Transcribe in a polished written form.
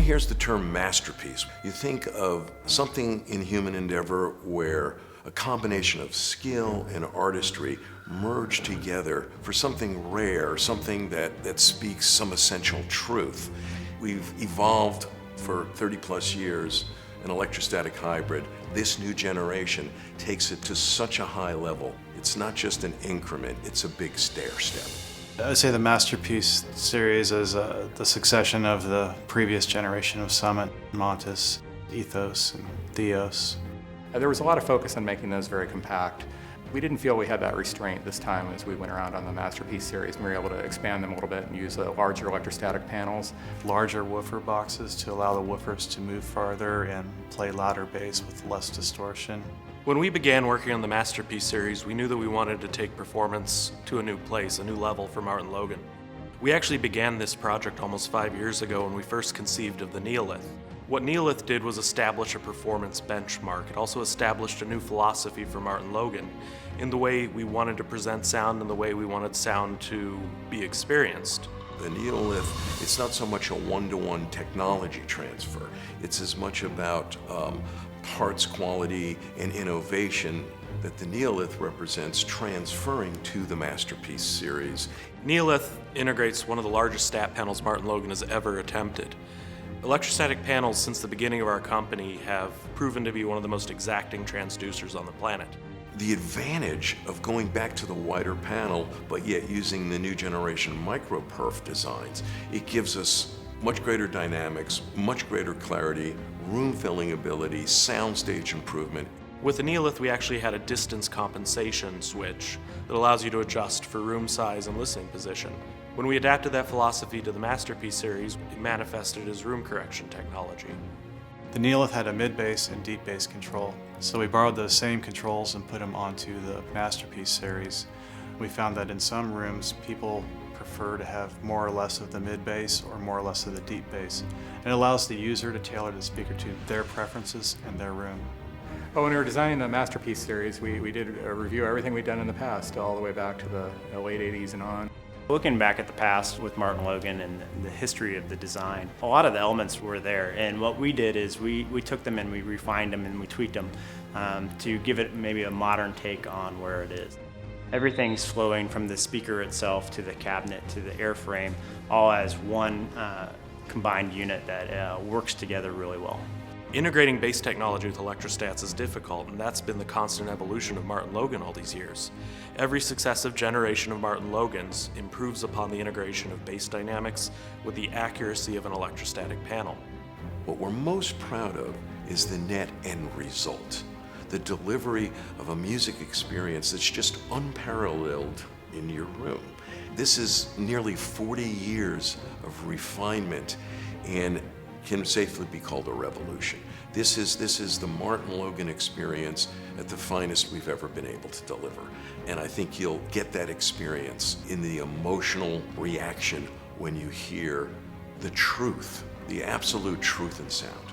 hears the term masterpiece, you think of something in human endeavor where a combination of skill and artistry merge together for something rare, something that speaks some essential truth. We've evolved for 30 plus years an electrostatic hybrid. This new generation takes it to such a high level. It's not just an increment, it's a big stair step. I'd say the Masterpiece series is the succession of the previous generation of Summit, Montes, Ethos, and Theos. There was a lot of focus on making those very compact. We didn't feel we had that restraint this time as we went around on the Masterpiece series, and we were able to expand them a little bit and use larger electrostatic panels. Larger woofer boxes to allow the woofers to move farther and play louder bass with less distortion. When we began working on the Masterpiece series, we knew that we wanted to take performance to a new place, a new level for MartinLogan. We actually began this project almost 5 years ago when we first conceived of the Neolith. What Neolith did was establish a performance benchmark. It also established a new philosophy for MartinLogan in the way we wanted to present sound and the way we wanted sound to be experienced. The Neolith, it's not so much a one-to-one technology transfer. It's as much about parts quality and innovation that the Neolith represents transferring to the Masterpiece series. Neolith integrates one of the largest stat panels MartinLogan has ever attempted. Electrostatic panels since the beginning of our company have proven to be one of the most exacting transducers on the planet. The advantage of going back to the wider panel, but yet using the new generation micro-perf designs, it gives us much greater dynamics, much greater clarity, room-filling ability, soundstage improvement. With the Neolith, we actually had a distance compensation switch that allows you to adjust for room size and listening position. When we adapted that philosophy to the Masterpiece series, it manifested as room correction technology. The Neolith had a mid-bass and deep bass control, so we borrowed those same controls and put them onto the Masterpiece series. We found that in some rooms, people prefer to have more or less of the mid-bass or more or less of the deep bass. It allows the user to tailor the speaker to their preferences and their room. Well, when we were designing the Masterpiece series, we did a review of everything we'd done in the past, all the way back to the late 80s and on. Looking back at the past with MartinLogan and the history of the design, a lot of the elements were there, and what we did is we took them and we refined them and we tweaked them to give it maybe a modern take on where it is. Everything's flowing from the speaker itself to the cabinet to the airframe, all as one combined unit that works together really well. Integrating bass technology with electrostats is difficult, and that's been the constant evolution of MartinLogan all these years. Every successive generation of MartinLogans improves upon the integration of bass dynamics with the accuracy of an electrostatic panel. What we're most proud of is the net end result, the delivery of a music experience that's just unparalleled in your room. This is nearly 40 years of refinement and can safely be called a revolution. This is the MartinLogan experience at the finest we've ever been able to deliver. And I think you'll get that experience in the emotional reaction when you hear the truth, the absolute truth in sound.